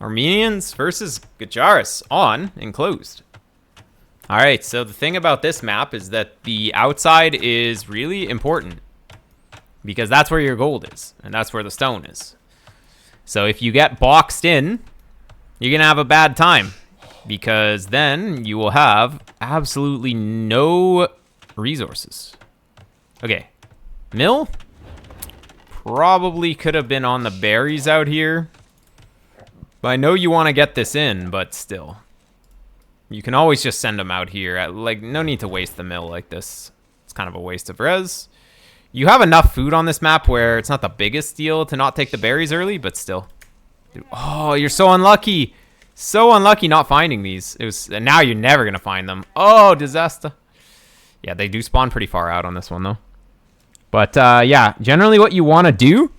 Armenians versus Gajaris on enclosed. All right, so the thing about this map is that the outside is really important because that's where your gold is and that's where the stone is. So if you get boxed in, you're going to have a bad time because then you will have absolutely no resources. Okay, mill probably could have been on the berries out here. But I know you want to get this in, but still. You can always just send them out here. Like, no need to waste the mill like this. It's kind of a waste of res. You have enough food on this map where it's not the biggest deal to not take the berries early, but still. Dude, oh, you're so unlucky. So unlucky not finding these. And now you're never going to find them. Oh, disaster. Yeah, they do spawn pretty far out on this one, though. But, yeah, generally what you want to do,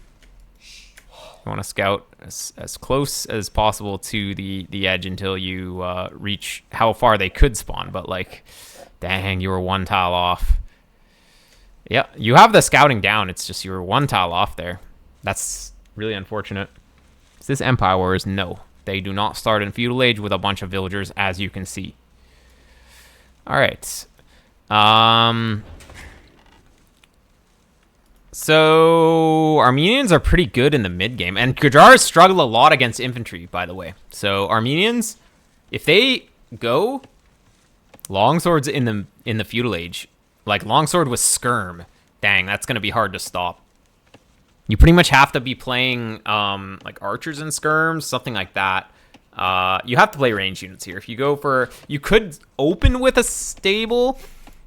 you want to scout as close as possible to the edge until you reach how far they could spawn. But, like, dang, you were one tile off. Yeah, you have the scouting down. It's just you were one tile off there. That's really unfortunate. Is this Empire Wars? No. They do not start in Feudal Age with a bunch of villagers, as you can see. All right. So Armenians are pretty good in the mid game, and Gajars struggle a lot against infantry, by the way. So Armenians, if they go longswords in the Feudal Age, like longsword with skirm, dang, that's gonna be hard to stop. You pretty much have to be playing like archers and skirms, something like that. You have to play range units here. If you go for, you could open with a stable.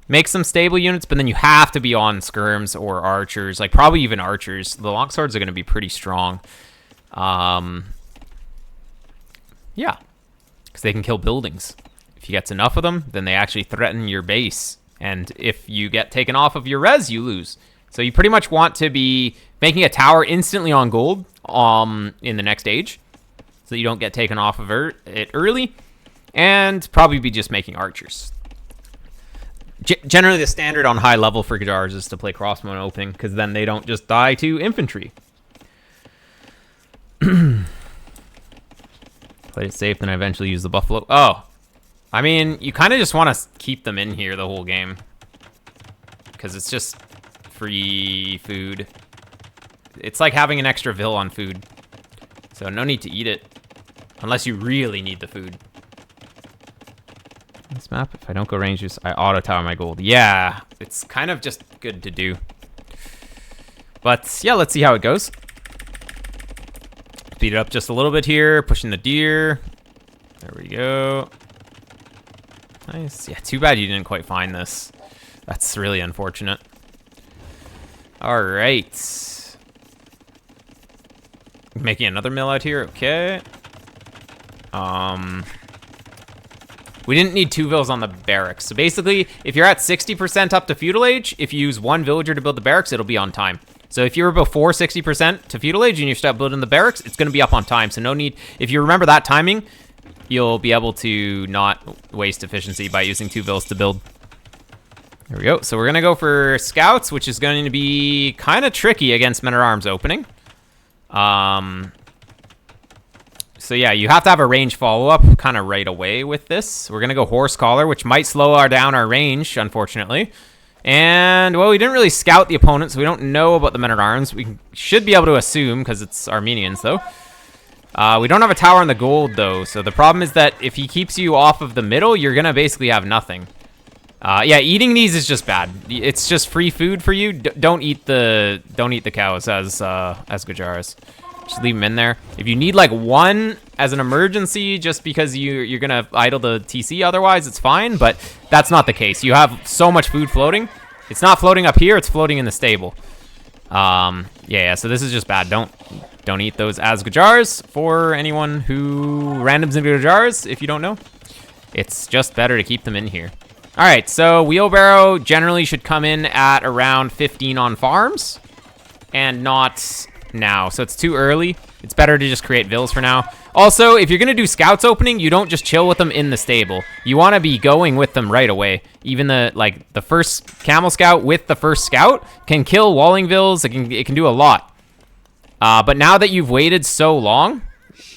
Make some stable units, but then you have to be on skirms or archers, like probably even archers. The longswords are going to be pretty strong. Yeah, because they can kill buildings. If you get enough of them, then they actually threaten your base. And if you get taken off of your res, you lose. So you pretty much want to be making a tower instantly on gold in the next age, so you don't get taken off of it early, and probably be just making archers. Generally, the standard on high level for Gajars is to play crossbow and opening, because then they don't just die to infantry. Play it safe, then I eventually use the buffalo. Oh, I mean, you kind of just want to keep them in here the whole game, because it's just free food. It's like having an extra vill on food, so no need to eat it, unless you really need the food. This map, if I don't go ranges, I auto tower my gold. Yeah, it's kind of just good to do. But yeah, let's see how it goes. Speed it up just a little bit here, pushing the deer. There we go. Nice. Yeah, too bad you didn't quite find this. That's really unfortunate. All right. Making another mill out here. Okay. We didn't need 2 vills on the barracks. So basically, if you're at 60% up to Feudal Age, if you use 1 villager to build the barracks, it'll be on time. So if you were before 60% to Feudal Age and you start building the barracks, it's going to be up on time. So no need, if you remember that timing, you'll be able to not waste efficiency by using 2 vills to build. There we go. So we're going to go for scouts, which is going to be kind of tricky against men-at-arms opening. So yeah, you have to have a range follow-up kind of right away with this. We're going to go Horse Collar, which might slow down our range, unfortunately. And, well, we didn't really scout the opponent, so we don't know about the men-at-arms. We should be able to assume, because it's Armenians, though. We don't have a tower on the gold, though. So the problem is that if he keeps you off of the middle, you're going to basically have nothing. Yeah, eating these is just bad. It's just free food for you. Don't eat the cows as Gajaris. Just leave them in there. If you need like 1 as an emergency, just because you're gonna idle the TC, otherwise it's fine. But that's not the case. You have so much food floating. It's not floating up here. It's floating in the stable. Yeah. So this is just bad. Don't eat those as Gajars. For anyone who randoms into Gajars, if you don't know, it's just better to keep them in here. All right. So wheelbarrow generally should come in at around 15 on farms, and not now, so it's too early. It's better to just create vills for now. Also, if you're gonna do scouts opening, you don't just chill with them in the stable. You want to be going with them right away. Even the first camel scout with the first scout can kill walling vills. It can do a lot. But now that you've waited so long,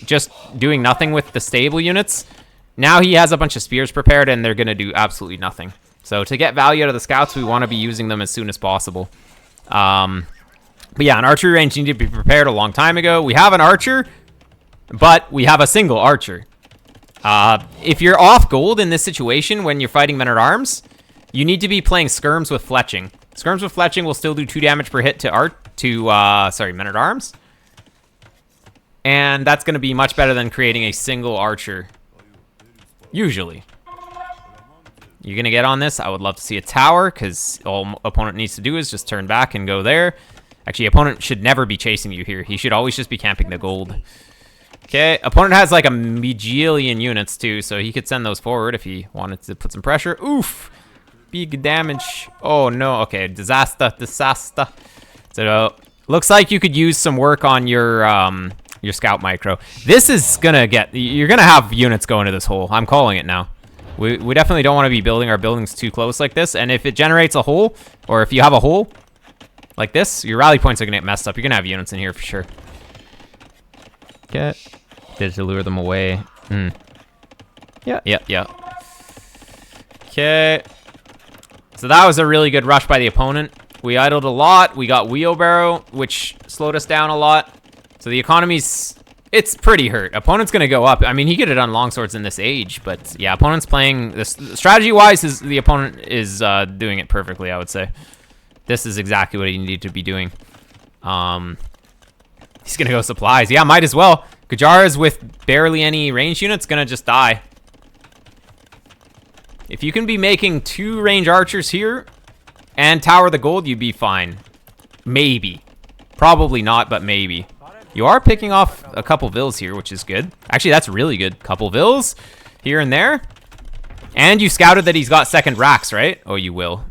just doing nothing with the stable units. Now he has a bunch of spears prepared, and they're going to do absolutely nothing. So to get value out of the scouts, we want to be using them as soon as possible. But yeah, an archery range needed to be prepared a long time ago. We have an archer, but we have a single archer. If you're off gold in this situation when you're fighting men-at-arms, you need to be playing skirms with fletching. Skirms with fletching will still do 2 damage per hit to men-at-arms. And that's going to be much better than creating a single archer. Usually. You're going to get on this. I would love to see a tower, because all opponent needs to do is just turn back and go there. Actually, opponent should never be chasing you here. He should always just be camping the gold. Okay, opponent has like a bajillion units too, so he could send those forward if he wanted to put some pressure. Oof! Big damage. Oh no, okay, disaster. So, looks like you could use some work on your scout micro. This is gonna you're gonna have units go into this hole. I'm calling it now. We definitely don't want to be building our buildings too close like this, and if it generates a hole, or if you have a hole like this, your rally points are gonna get messed up. You're gonna have units in here for sure. Okay. Did to lure them away. Yeah. Okay. So that was a really good rush by the opponent. We idled a lot. We got wheelbarrow, which slowed us down a lot. So the economy's... It's pretty hurt. Opponent's going to go up. I mean, he could have done longswords in this age, but yeah, opponent's playing... this strategy-wise, the opponent is doing it perfectly, I would say. This is exactly what he needed to be doing. He's going to go supplies. Yeah, might as well. Gajara's with barely any range units going to just die. If you can be making 2 range archers here and tower the gold, you'd be fine. Maybe. Probably not, but maybe. You are picking off a couple vills here, which is good. Actually, that's really good. Couple vills here and there. And you scouted that he's got second racks, right? Oh, you will.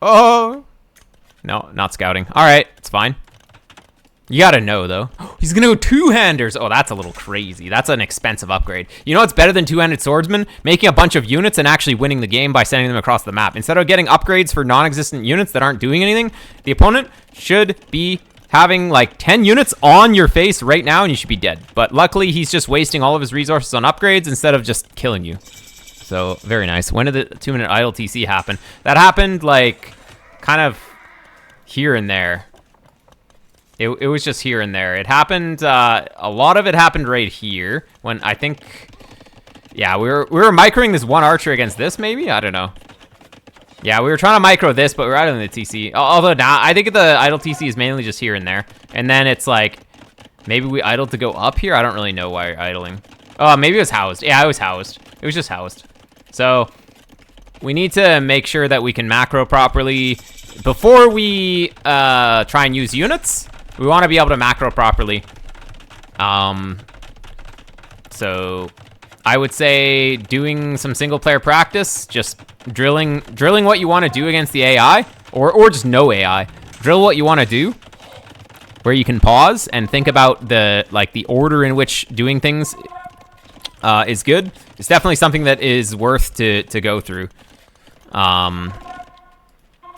Oh. No, not scouting. All right, it's fine. You gotta know, though. He's gonna go 2-handers. Oh, that's a little crazy. That's an expensive upgrade. You know what's better than 2-handed swordsman? Making a bunch of units and actually winning the game by sending them across the map. Instead of getting upgrades for non-existent units that aren't doing anything, the opponent should be having like 10 units on your face right now and you should be dead. But luckily, he's just wasting all of his resources on upgrades instead of just killing you. So, very nice. When did the 2-minute idle TC happen? That happened like kind of here and there. It was just here and there. It happened, a lot of it happened right here when I think, yeah, we were microing this one archer against this maybe? I don't know. Yeah, we were trying to micro this, but we're idling the TC. Although now, I think the idle TC is mainly just here and there. And then it's like, maybe we idled to go up here? I don't really know why you're idling. Oh, maybe it was housed. Yeah, it was housed. It was just housed. So, we need to make sure that we can macro properly. Before we try and use units, we want to be able to macro properly. So I would say doing some single player practice, just drilling what you want to do against the AI, or just no AI. Drill what you want to do, where you can pause and think about the order in which doing things is good. It's definitely something that is worth to go through.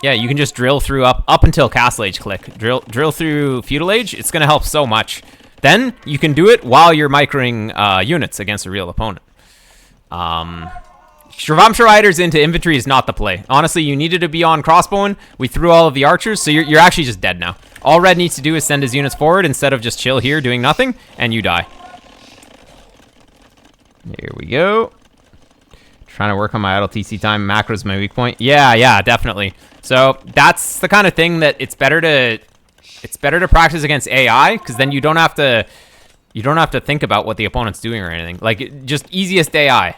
Yeah, you can just drill through up until Castle Age click. Drill through Feudal Age. It's going to help so much. Then you can do it while you're microing units against a real opponent. Shravamsha Riders into infantry is not the play. Honestly, you needed to be on crossbowing. We threw all of the archers, so you're actually just dead now. All red needs to do is send his units forward instead of just chill here doing nothing, and you die. Here we go. Trying to work on my idle TC time. Macro's my weak point. Yeah, definitely. So that's the kind of thing that it's better to practice against AI, because then you don't have to think about what the opponent's doing or anything. Like, just easiest AI,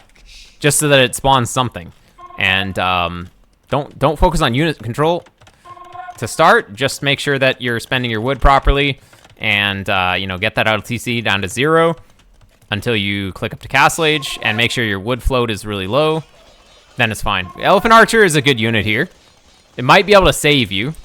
just so that it spawns something. And don't focus on unit control to start. Just make sure that you're spending your wood properly, and get that idle TC down to 0 until you click up to Castle Age, and make sure your wood float is really low. Then it's fine. Elephant Archer is a good unit here. It might be able to save you.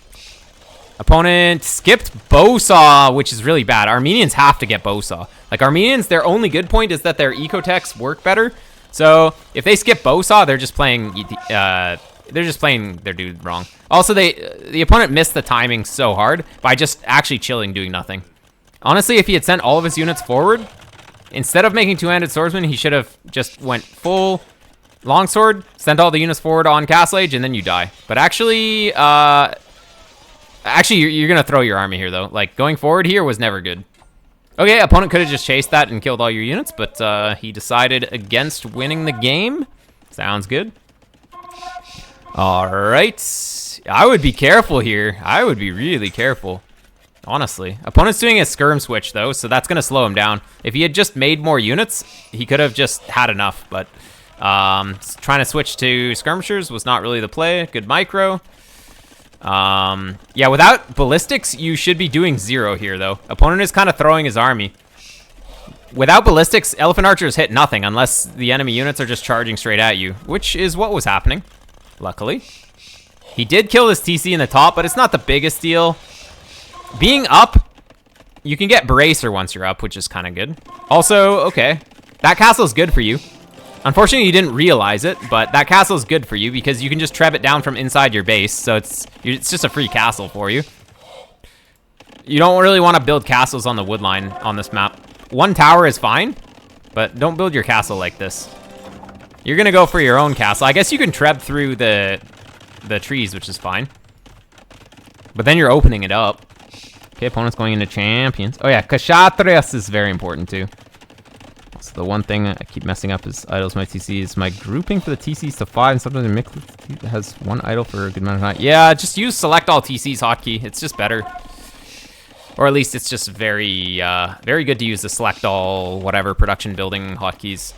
Opponent skipped Bowsaw, which is really bad. Armenians have to get Bowsaw. Like, Armenians, their only good point is that their ecotechs work better. So if they skip Bowsaw, they're just playing their dude wrong. Also, the opponent missed the timing so hard by just actually chilling, doing nothing. Honestly, if he had sent all of his units forward, instead of making two-handed swordsman, he should have just went full longsword, sent all the units forward on Castle Age, and then you die. But actually, you're gonna throw your army here though. Like, going forward here was never good. Okay, opponent could have just chased that and killed all your units, but he decided against winning the game. Sounds good. All right, I would be careful here. I would be really careful, honestly. Opponent's doing a skirm switch though, so that's gonna slow him down. If he had just made more units, he could have just had enough, but trying to switch to skirmishers was not really the play. Good micro. Yeah, without ballistics, you should be doing 0 here, though. Opponent is kind of throwing his army. Without ballistics, elephant archers hit nothing unless the enemy units are just charging straight at you, which is what was happening, luckily. He did kill this TC in the top, but it's not the biggest deal. Being up, you can get Bracer once you're up, which is kind of good. Also, okay, that castle's good for you. Unfortunately, you didn't realize it, but that castle is good for you because you can just treb it down from inside your base, so it's just a free castle for you. You don't really want to build castles on the wood line on this map. One tower is fine, but don't build your castle like this. You're going to go for your own castle. I guess you can treb through the trees, which is fine. But then you're opening it up. Okay, opponent's going into champions. Oh yeah, Kshatriyas is very important too. So the one thing I keep messing up is idols my TC is my grouping for the TCs to 5, and sometimes the mix has one idol for a good amount of time. Yeah, just use select all TCs hotkey. It's just better. Or at least it's just very good to use the select all whatever production building hotkeys.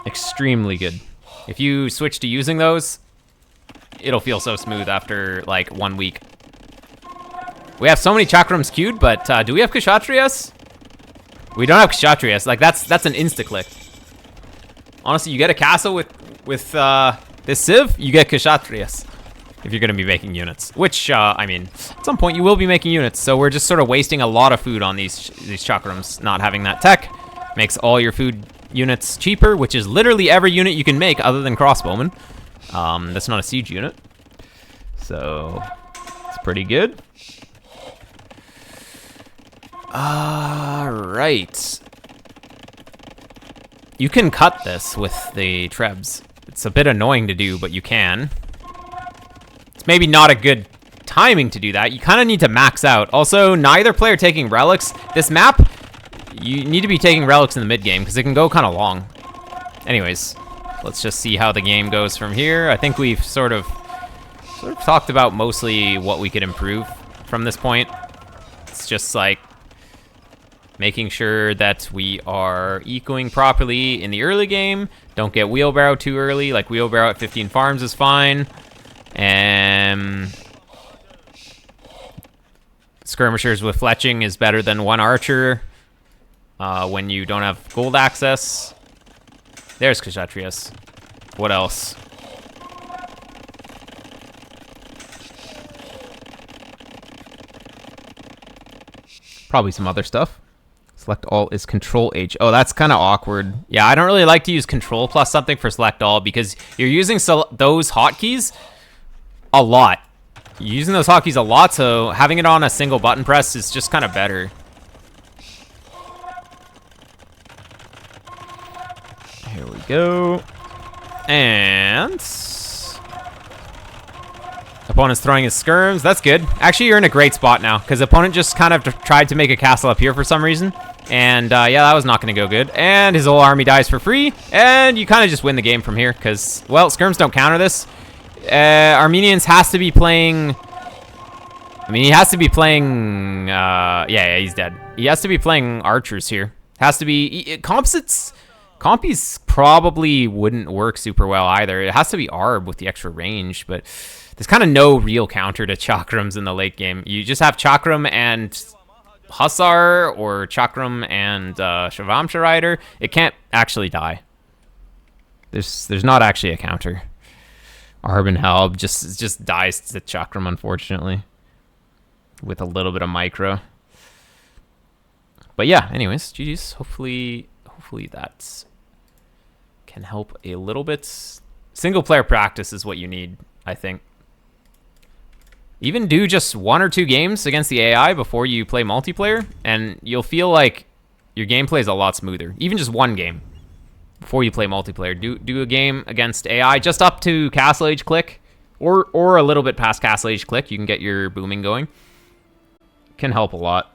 Extremely good. If you switch to using those, it'll feel so smooth after like 1 week. We have so many Chakrams queued, but do we have Kshatriyas? We don't have Kshatriyas. Like, that's an insta-click. Honestly, you get a castle with this Civ, you get Kshatriyas. If you're going to be making units. Which, I mean, at some point you will be making units. So we're just sort of wasting a lot of food on these Chakrams. Not having that tech makes all your food units cheaper, which is literally every unit you can make other than crossbowmen. That's not a siege unit. So, it's pretty good. Alright. You can cut this with the trebs. It's a bit annoying to do, but you can. It's maybe not a good timing to do that. You kind of need to max out. Also, neither player taking relics. This map, you need to be taking relics in the mid-game, because it can go kind of long. Anyways, let's just see how the game goes from here. I think we've sort of talked about mostly what we could improve from this point. It's just like making sure that we are ecoing properly in the early game. Don't get wheelbarrow too early. Like, wheelbarrow at 15 farms is fine. And skirmishers with fletching is better than one archer when you don't have gold access. There's Kshatriyas. What else? Probably some other stuff. Select all is control H. Oh, that's kind of awkward. Yeah, I don't really like to use control plus something for select all because you're using those hotkeys a lot. You're using those hotkeys a lot, so having it on a single button press is just kind of better. Here we go. And opponent's throwing his skirms. That's good. Actually, you're in a great spot now because opponent just kind of tried to make a castle up here for some reason. And yeah, that was not going to go good. And his whole army dies for free. And you kind of just win the game from here because, well, skirms don't counter this. Armenians has to be playing... I mean, he has to be playing... yeah, he's dead. He has to be playing archers here. Has to be... Composites... Compies probably wouldn't work super well either. It has to be Arb with the extra range, but there's kind of no real counter to Chakrams in the late game. You just have Chakram and Hussar or Chakram and Shavamsha Rider. It can't actually die. There's not actually a counter. Arb and Helb just dies to Chakram, unfortunately, with a little bit of micro. But yeah, anyways, GG's. Hopefully that can help a little bit. Single player practice is what you need, I think. Even do just 1 or 2 games against the AI before you play multiplayer, and you'll feel like your gameplay is a lot smoother. Even just 1 game before you play multiplayer. Do a game against AI just up to Castle Age Click, or a little bit past Castle Age Click. You can get your booming going. Can help a lot.